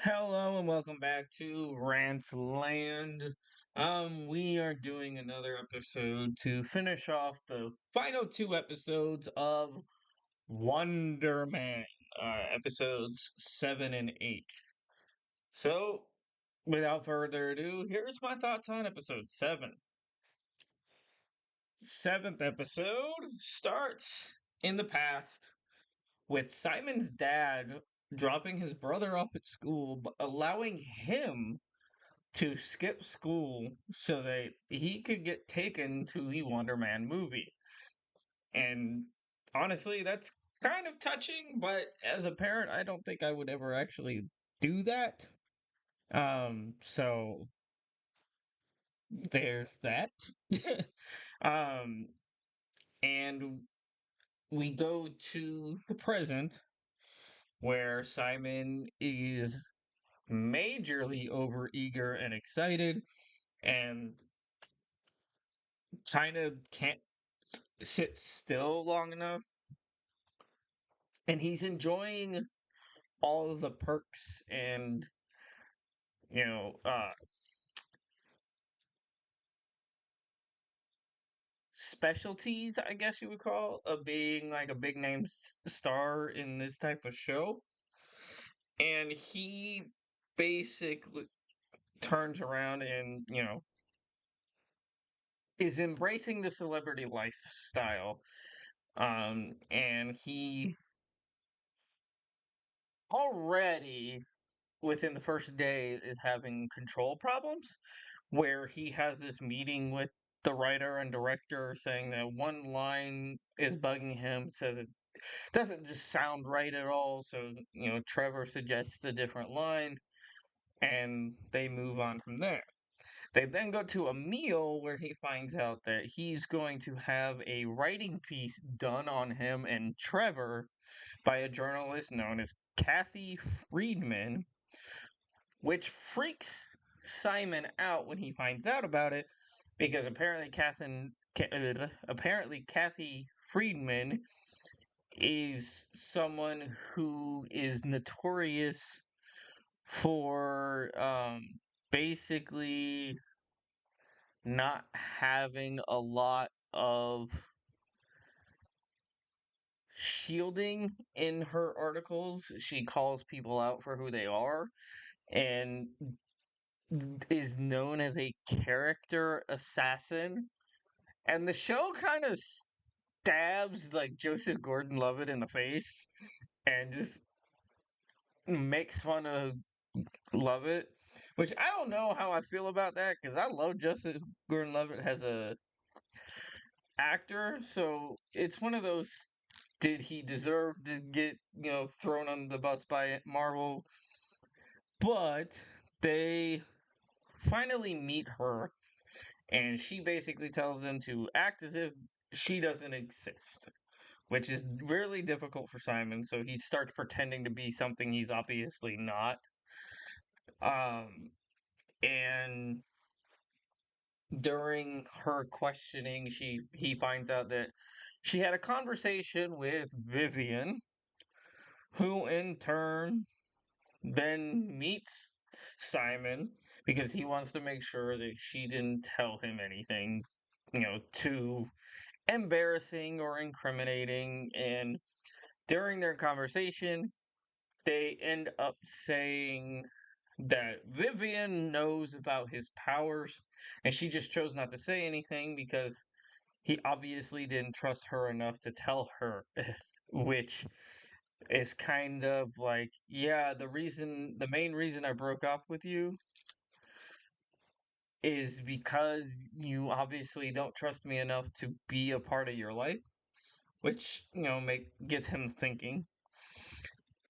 Hello and welcome back to Rant Land. We are doing another episode to finish off the final two episodes of Wonder Man, episodes 7 and 8. So, without further ado, here's my thoughts on episode 7. Seventh episode starts in the past with Simon's dad dropping his brother off at school, but allowing him to skip school so that he could get taken to the Wonder Man movie. And honestly, that's kind of touching, but as a parent, I don't think I would ever actually do that. So there's that. um, and we go to the present where Simon is majorly overeager and excited and kind of can't sit still long enough, and he's enjoying all of the perks and you know uh specialties, I guess you would call, of being like a big name star in this type of show. And he basically turns around and is embracing the celebrity lifestyle, and he already within the first day is having control problems, where he has this meeting with the writer and director saying that one line is bugging him, says it doesn't just sound right at all. So, Trevor suggests a different line and they move on from there. They then go to a meal where he finds out that he's going to have a writing piece done on him and Trevor by a journalist known as Kathy Friedman, which freaks Simon out when he finds out about it, because apparently Kathy Friedman is someone who is notorious for basically not having a lot of shielding in her articles. She calls people out for who they are and is known as a character assassin. And the show kind of stabs like Joseph Gordon-Levitt in the face and just makes fun of Lovett, which I don't know how I feel about that because I love Joseph Gordon-Levitt as a actor. So it's one of those. Did he deserve to get thrown on the bus by Marvel? But they finally meet her, and she basically tells them to act as if she doesn't exist, which is really difficult for Simon. So he starts pretending to be something he's obviously not. Um, and during her questioning, he finds out that she had a conversation with Vivian, who in turn then meets Simon because he wants to make sure that she didn't tell him anything, too embarrassing or incriminating. And during their conversation, they end up saying that Vivian knows about his powers, and she just chose not to say anything because he obviously didn't trust her enough to tell her, which is kind of like, yeah, the main reason I broke up with you is because you obviously don't trust me enough to be a part of your life, which, gets him thinking.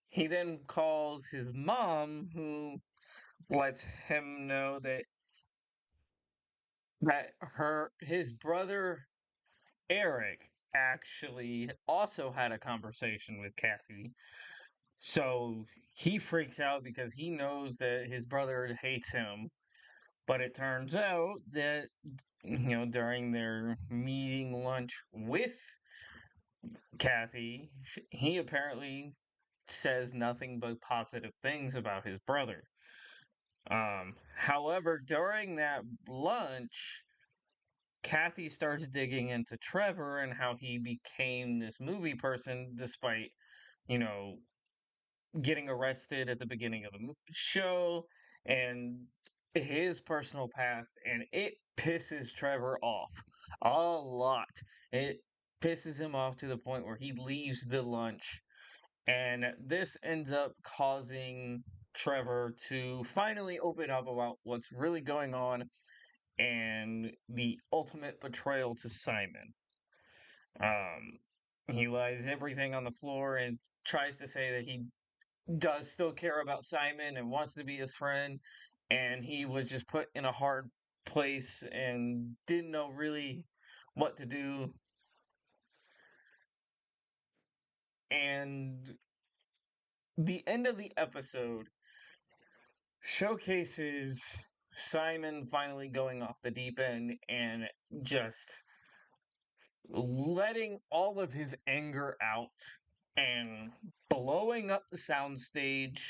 He then calls his mom, who lets him know that his brother Eric actually also had a conversation with Kathy. So he freaks out because he knows that his brother hates him. But it turns out that, during their meeting lunch with Kathy, he apparently says nothing but positive things about his brother. However, during that lunch, Kathy starts digging into Trevor and how he became this movie person despite, you know, getting arrested at the beginning of the show and his personal past, and it pisses Trevor off a lot. It pisses him off to the point where he leaves the lunch, and this ends up causing Trevor to finally open up about what's really going on and the ultimate betrayal to Simon. Um, he lies everything on the floor and tries to say that he does still care about Simon and wants to be his friend, and he was just put in a hard place and didn't know really what to do. And the end of the episode showcases Simon finally going off the deep end and just letting all of his anger out and blowing up the soundstage,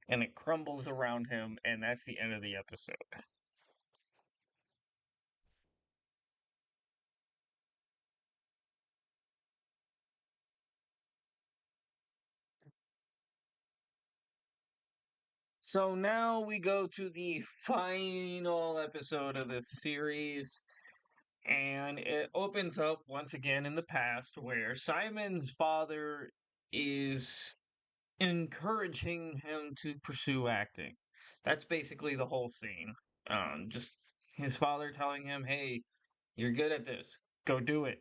and it crumbles around him, and that's the end of the episode. So now we go to the final episode of this series, and it opens up once again in the past where Simon's father is encouraging him to pursue acting. That's basically the whole scene. Just his father telling him, "Hey, you're good at this. Go do it."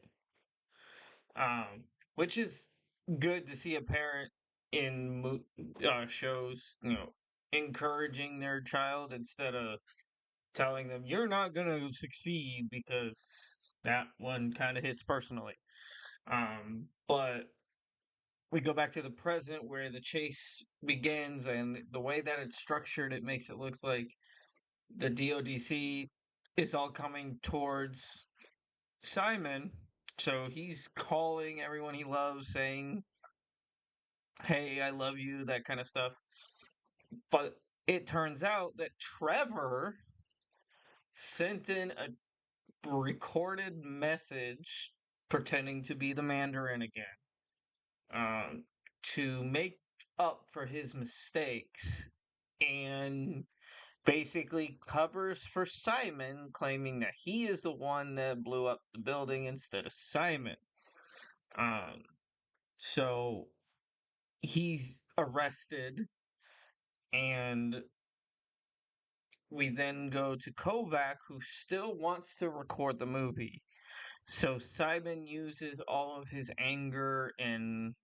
Which is good to see a parent in shows, encouraging their child instead of telling them you're not gonna succeed, because that one kind of hits personally. But we go back to the present where the chase begins, and the way that it's structured, it makes it look like the DODC is all coming towards Simon. So he's calling everyone he loves, saying, "Hey, I love you," that kind of stuff. But it turns out that Trevor sent in a recorded message pretending to be the Mandarin again, um, to make up for his mistakes, and basically covers for Simon, claiming that he is the one that blew up the building instead of Simon. Um, so he's arrested, and we then go to Kovac, who still wants to record the movie. So Simon uses all of his anger and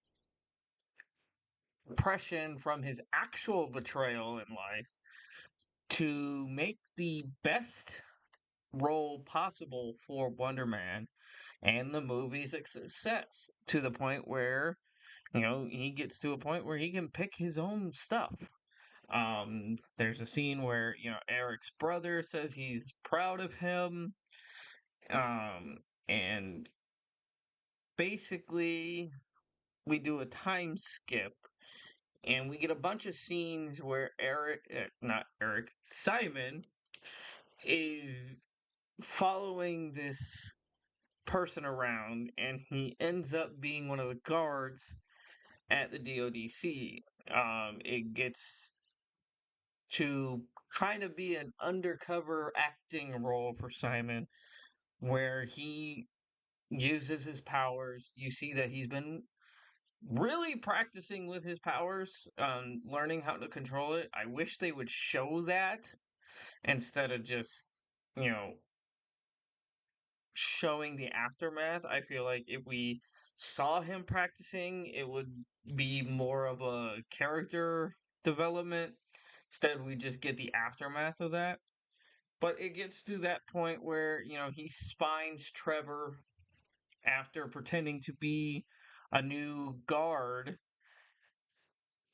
depression from his actual betrayal in life to make the best role possible for Wonder Man, and the movie's a success to the point where, he gets to a point where he can pick his own stuff. There's a scene where, Eric's brother says he's proud of him. And basically, we do a time skip, and we get a bunch of scenes where not Eric, Simon is following this person around, and he ends up being one of the guards at the DODC. It gets to kind of be an undercover acting role for Simon, where he uses his powers. You see that he's been really practicing with his powers, learning how to control it. I wish they would show that instead of just, you know, showing the aftermath. I feel like if we saw him practicing, it would be more of a character development. Instead, we just get the aftermath of that. But it gets to that point where, he finds Trevor after pretending to be a new guard,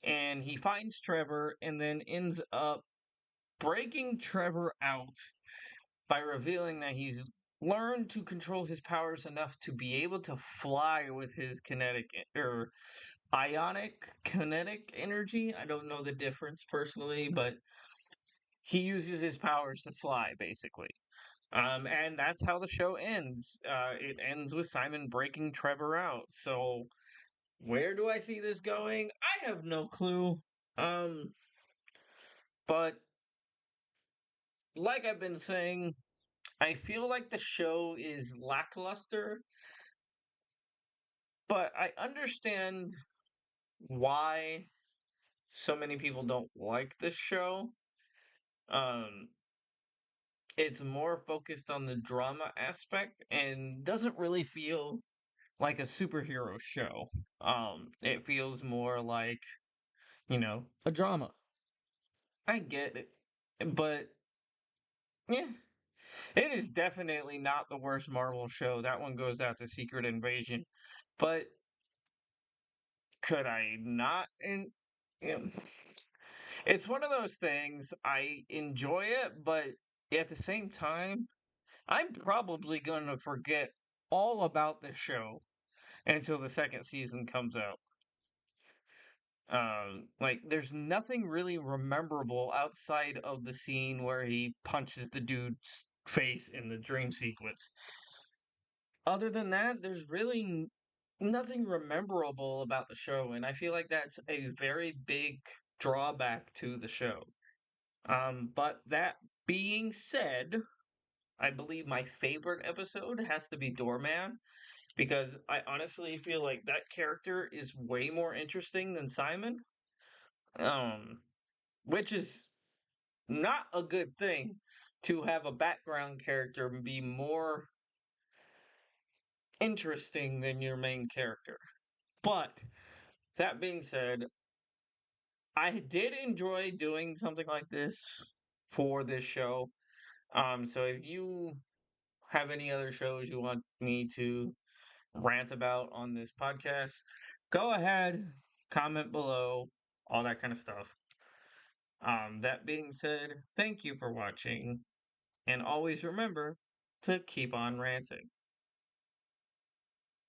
and he finds Trevor and then ends up breaking Trevor out by revealing that he's learned to control his powers enough to be able to fly with his kinetic or ionic kinetic energy. I don't know the difference personally, but he uses his powers to fly basically. And that's how the show ends. It ends with Simon breaking Trevor out. So where do I see this going? I have no clue. Um, but like I've been saying, I feel like the show is lackluster, but I understand why so many people don't like this show. Um, it's more focused on the drama aspect and doesn't really feel like a superhero show. It feels more like, a drama. I get it, but yeah, it is definitely not the worst Marvel show. That one goes out to Secret Invasion, but could I not? And yeah, it's one of those things. I enjoy it, but at the same time, I'm probably gonna forget all about the show until the second season comes out. Like there's nothing really rememberable outside of the scene where he punches the dude's face in the dream sequence. Other than that, there's really nothing rememberable about the show, and I feel like that's a very big drawback to the show. But that being said, I believe my favorite episode has to be Doorman because I honestly feel like that character is way more interesting than Simon. Um, which is not a good thing to have a background character be more interesting than your main character. But that being said, I did enjoy doing something like this for this show. So if you have any other shows you want me to rant about on this podcast, go ahead, comment below, all that kind of stuff. That being said, thank you for watching, and always remember to keep on ranting.